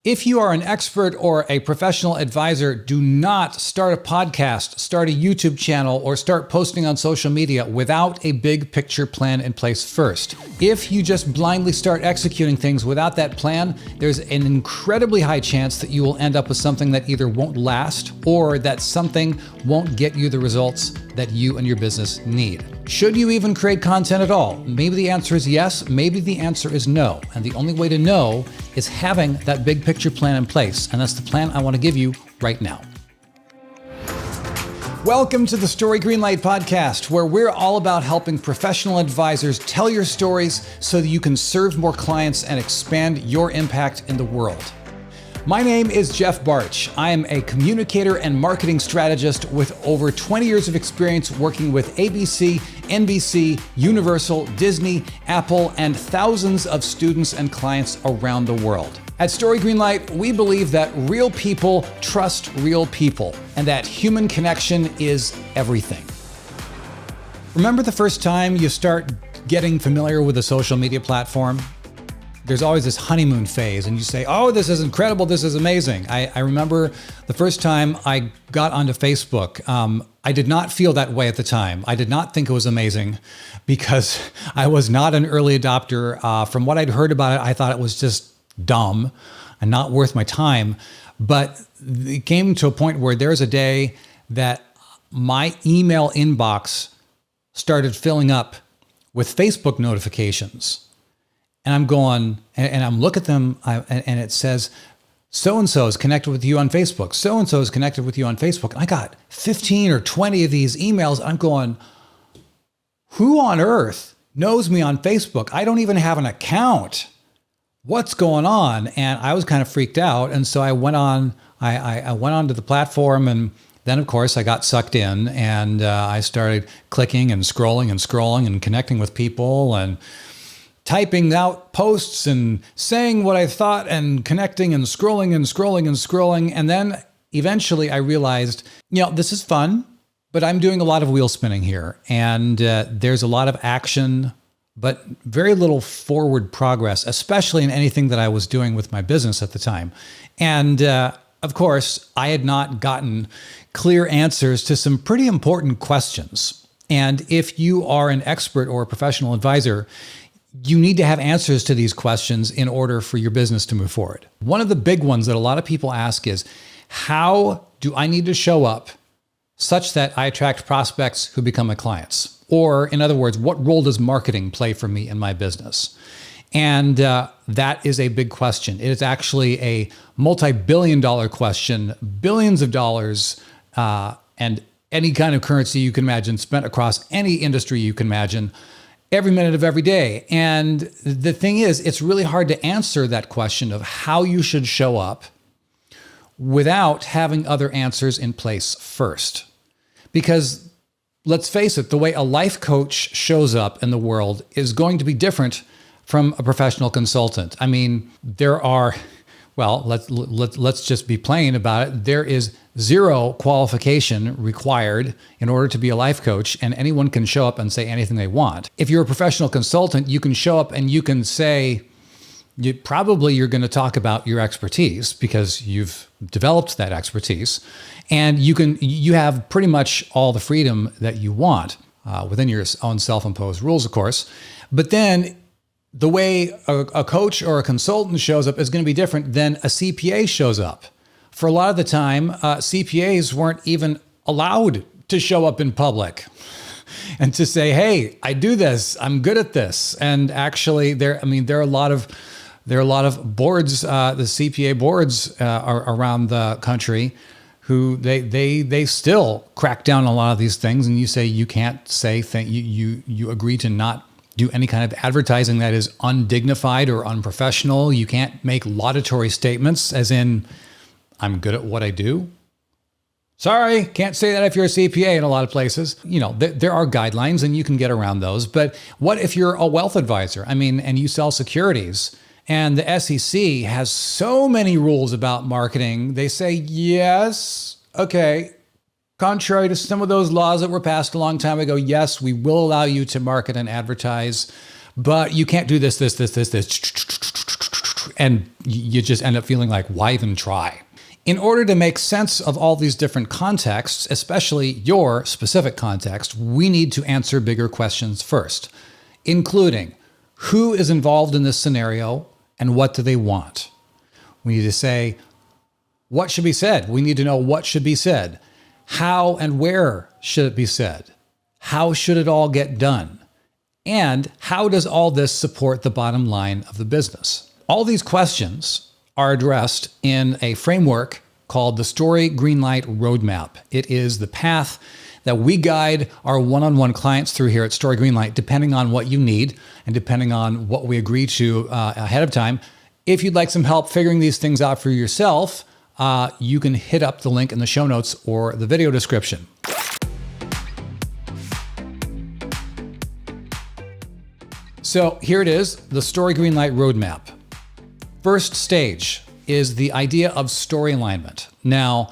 If you are an expert or a professional advisor, do not start a podcast, start a YouTube channel, or start posting on social media without a big picture plan in place first. If you just blindly start executing things without that plan, there's an incredibly high chance that you will end up with something that either won't last or that something won't get you the results that you and your business need. Should you even create content at all? Maybe the answer is yes, maybe the answer is no. And the only way to know is having that big picture plan in place. And that's the plan I want to give you right now. Welcome to the Story Greenlight podcast, where we're all about helping professional advisors tell your stories so that you can serve more clients and expand your impact in the world. My name is Jeff Bartsch. I am a communicator and marketing strategist with over 20 years of experience working with ABC, NBC, Universal, Disney, Apple, and thousands of students and clients around the world. At Story Greenlight, we believe that real people trust real people and that human connection is everything. Remember the first time you start getting familiar with a social media platform? There's always this honeymoon phase and you say, oh, this is incredible, this is amazing. I remember the first time I got onto Facebook, I did not feel that way at the time. I did not think it was amazing because I was not an early adopter. From what I'd heard about it, I thought it was just dumb and not worth my time. But it came to a point where there's a day that my email inbox started filling up with Facebook notifications. And I'm going, and I'm looking at them, and it says, so-and-so is connected with you on Facebook. So-and-so is connected with you on Facebook. And I got 15 or 20 of these emails. I'm going, who on earth knows me on Facebook? I don't even have an account. What's going on? And I was kind of freaked out. And so I went on, I went onto the platform, and then of course I got sucked in, and I started clicking and scrolling and connecting with people and typing out posts and saying what I thought and connecting and scrolling. And then eventually I realized, this is fun, but I'm doing a lot of wheel spinning here. And there's a lot of action, but very little forward progress, especially in anything that I was doing with my business at the time. And of course, I had not gotten clear answers to some pretty important questions. And if you are an expert or a professional advisor, you need to have answers to these questions in order for your business to move forward. One of the big ones that a lot of people ask is, how do I need to show up such that I attract prospects who become my clients? Or in other words, what role does marketing play for me in my business? And that is a big question. It is actually a multi-billion-dollar question, billions of dollars, and any kind of currency you can imagine spent across any industry you can imagine, every minute of every day. And the thing is, it's really hard to answer that question of how you should show up without having other answers in place first. Because let's face it, the way a life coach shows up in the world is going to be different from a professional consultant. I mean, let's just be plain about it. There is zero qualification required in order to be a life coach, and anyone can show up and say anything they want. If you're a professional consultant, you can show up and you can say, you're going to talk about your expertise because you've developed that expertise, and you have pretty much all the freedom that you want within your own self-imposed rules, of course. But then the way a coach or a consultant shows up is going to be different than a CPA shows up. For a lot of the time, CPAs weren't even allowed to show up in public and to say, hey, I do this, I'm good at this. And actually there are a lot of boards, the CPA boards are around the country who they still crack down on a lot of these things. And you say, you can't say you agree to not do any kind of advertising that is undignified or unprofessional. You can't make laudatory statements as in, I'm good at what I do. Sorry, can't say that if you're a CPA in a lot of places. There are guidelines and you can get around those. But what if you're a wealth advisor? And you sell securities, and the SEC has so many rules about marketing. They say, yes, okay, contrary to some of those laws that were passed a long time ago, yes, we will allow you to market and advertise, but you can't do this. And you just end up feeling like, why even try? In order to make sense of all these different contexts, especially your specific context, we need to answer bigger questions first, including who is involved in this scenario and what do they want? We need to say, what should be said? We need to know what should be said. How and where should it be said? How should it all get done? And how does all this support the bottom line of the business? All these questions are addressed in a framework called the Story Greenlight Roadmap. It is the path that we guide our one-on-one clients through here at Story Greenlight, depending on what you need and depending on what we agree to ahead of time. If you'd like some help figuring these things out for yourself, you can hit up the link in the show notes or the video description. So here it is, the Story Greenlight Roadmap. First stage is the idea of story alignment. Now,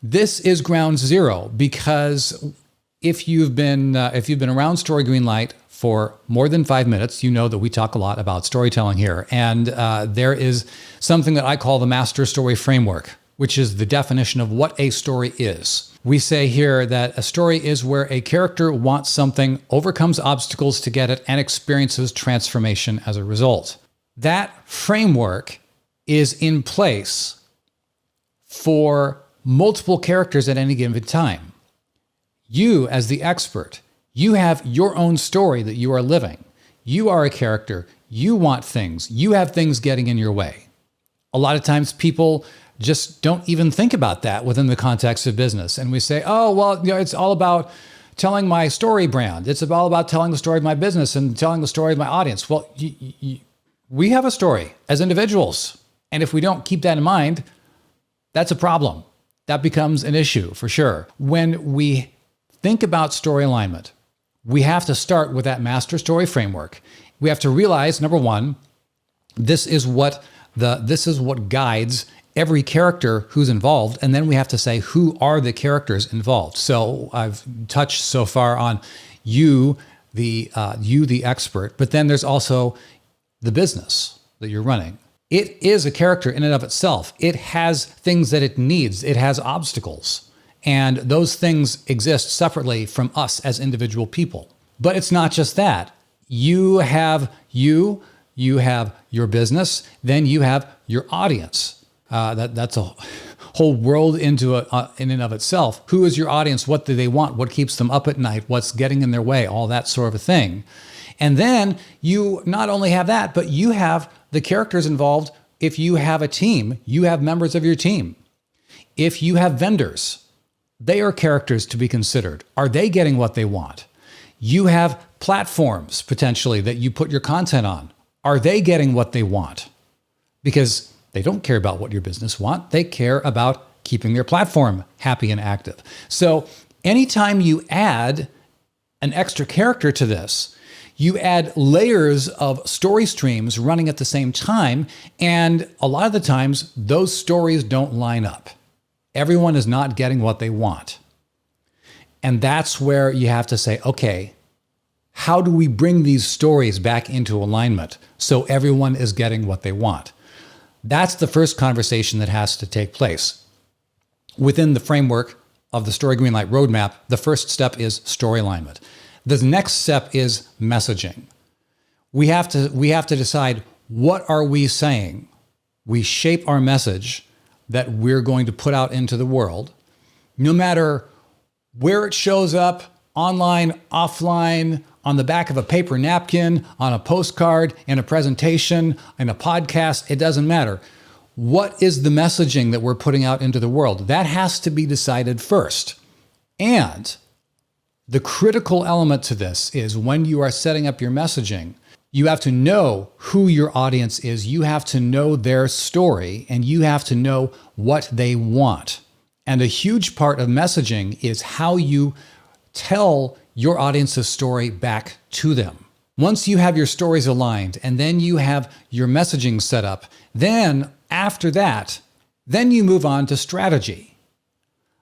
this is ground zero because if you've been around Story Greenlight for more than 5 minutes, you know that we talk a lot about storytelling here. And there is something that I call the master story framework, which is the definition of what a story is. We say here that a story is where a character wants something, overcomes obstacles to get it, and experiences transformation as a result. That framework is in place for multiple characters at any given time. You, as the expert, you have your own story that you are living. You are a character. You want things. You have things getting in your way. A lot of times people just don't even think about that within the context of business. And we say, oh, well, it's all about telling my story brand. It's all about telling the story of my business and telling the story of my audience. Well, we have a story as individuals. And if we don't keep that in mind, that's a problem. That becomes an issue for sure. When we think about story alignment, we have to start with that master story framework. We have to realize, number one, this is what guides every character who's involved. And then we have to say, who are the characters involved? So I've touched so far on you, the expert, but then there's also the business that you're running. It is a character in and of itself. It has things that it needs. It has obstacles. And those things exist separately from us as individual people. But it's not just that. You have your business, then you have your audience. That's a whole world in and of itself. Who is your audience? What do they want? What keeps them up at night? What's getting in their way? All that sort of a thing. And then you not only have that, but you have the characters involved. If you have a team, you have members of your team. If you have vendors, they are characters to be considered. Are they getting what they want? You have platforms potentially that you put your content on. Are they getting what they want? Because they don't care about what your business want. They care about keeping their platform happy and active. So anytime you add an extra character to this, you add layers of story streams running at the same time, and a lot of the times, those stories don't line up. Everyone is not getting what they want. And that's where you have to say, okay, how do we bring these stories back into alignment so everyone is getting what they want? That's the first conversation that has to take place. Within the framework of the Story Greenlight Roadmap, the first step is story alignment. The next step is messaging. We have to decide, what are we saying? We shape our message that we're going to put out into the world, no matter where it shows up, online, offline, on the back of a paper napkin, on a postcard, in a presentation, in a podcast, it doesn't matter. What is the messaging that we're putting out into the world? That has to be decided first. And the critical element to this is when you are setting up your messaging, you have to know who your audience is. You have to know their story, and you have to know what they want. And a huge part of messaging is how you tell your audience's story back to them. Once you have your stories aligned and then you have your messaging set up, then after that, then you move on to strategy.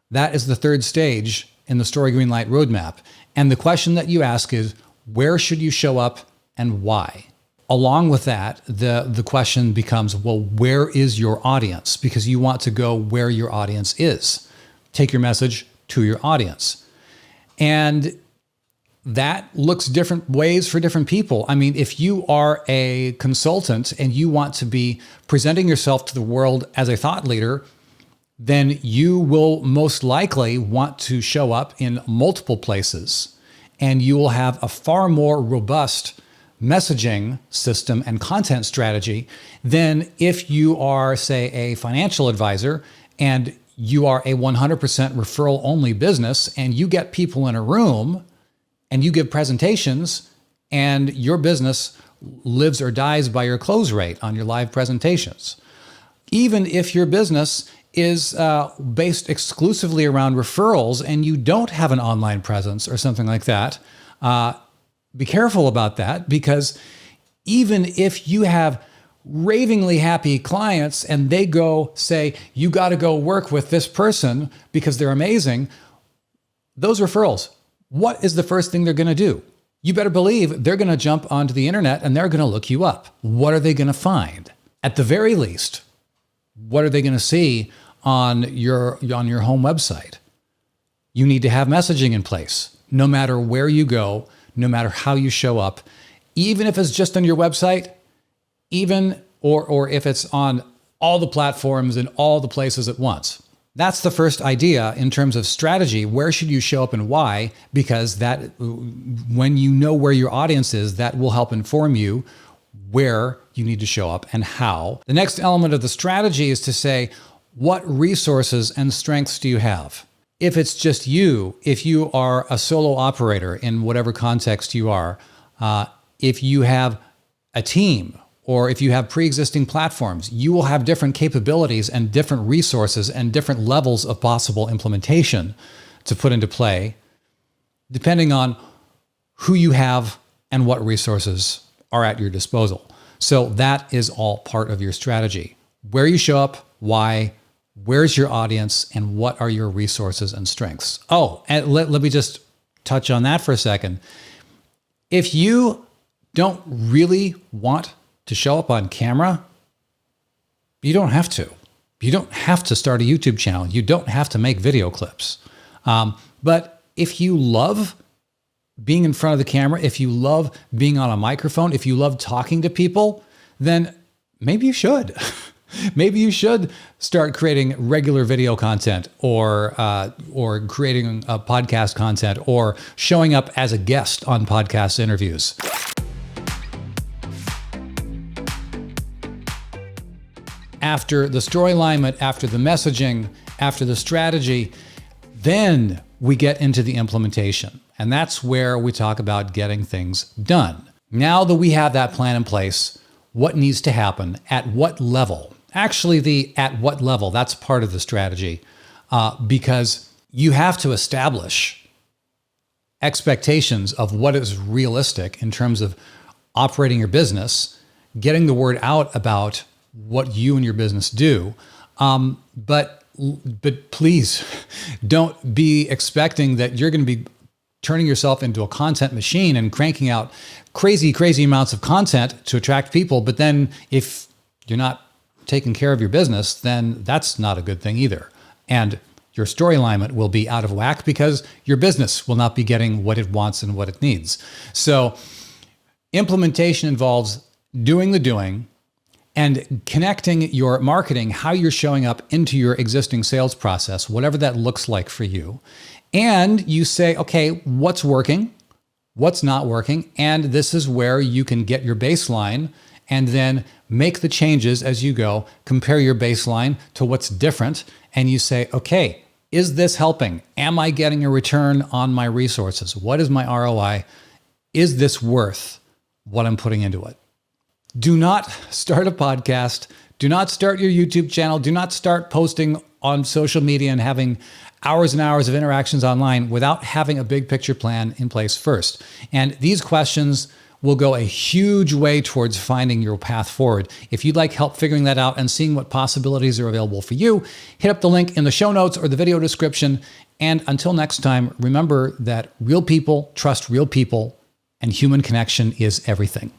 That is the third stage in the Story Greenlight Roadmap. And the question that you ask is, where should you show up and why? Along with that, the question becomes, well, where is your audience? Because you want to go where your audience is. Take your message to your audience. And that looks different ways for different people. I mean, if you are a consultant and you want to be presenting yourself to the world as a thought leader, then you will most likely want to show up in multiple places, and you will have a far more robust messaging system and content strategy than if you are, say, a financial advisor and you are a 100% referral only business and you get people in a room and you give presentations and your business lives or dies by your close rate on your live presentations. Even if your business is based exclusively around referrals and you don't have an online presence or something like that, be careful about that, because even if you have ravingly happy clients and they go say, you got to go work with this person because they're amazing, those referrals, what is the first thing they're going to do? You better believe they're going to jump onto the internet and they're going to look you up. What are they going to find? At the very least, what are they going to see on your home website? You need to have messaging in place, no matter where you go, no matter how you show up, even if it's just on your website, or if it's on all the platforms and all the places at once. That's the first idea in terms of strategy. Where should you show up and why? Because that, when you know where your audience is, that will help inform you where you need to show up and how. The next element of the strategy is to say, what resources and strengths do you have? If it's just you, if you are a solo operator in whatever context you are, if you have a team, or if you have pre-existing platforms, you will have different capabilities and different resources and different levels of possible implementation to put into play, depending on who you have and what resources are at your disposal. So that is all part of your strategy. Where you show up, why, where's your audience, and what are your resources and strengths? Oh, and let me just touch on that for a second. If you don't really want to show up on camera, you don't have to. You don't have to start a YouTube channel. You don't have to make video clips. But if you love being in front of the camera, if you love being on a microphone, if you love talking to people, then maybe you should. Maybe you should start creating regular video content, or creating a podcast content, or showing up as a guest on podcast interviews. After the story alignment, after the messaging, after the strategy, then we get into the implementation. And that's where we talk about getting things done. Now that we have that plan in place, what needs to happen at what level? Actually, the at what level, that's part of the strategy, because you have to establish expectations of what is realistic in terms of operating your business, getting the word out about what you and your business do. But please don't be expecting that you're going to be turning yourself into a content machine and cranking out crazy amounts of content to attract people. But then if you're not taking care of your business, then that's not a good thing either. And your story alignment will be out of whack because your business will not be getting what it wants and what it needs. So implementation involves doing the doing, and connecting your marketing, how you're showing up, into your existing sales process, whatever that looks like for you. And you say, okay, what's working? What's not working? And this is where you can get your baseline and then make the changes as you go. Compare your baseline to what's different. And you say, okay, is this helping? Am I getting a return on my resources? What is my ROI? Is this worth what I'm putting into it? Do not start a podcast. Do not start your YouTube channel. Do not start posting on social media and having hours and hours of interactions online without having a big picture plan in place first. And these questions will go a huge way towards finding your path forward. If you'd like help figuring that out and seeing what possibilities are available for you, hit up the link in the show notes or the video description. And until next time, remember that real people trust real people, and human connection is everything.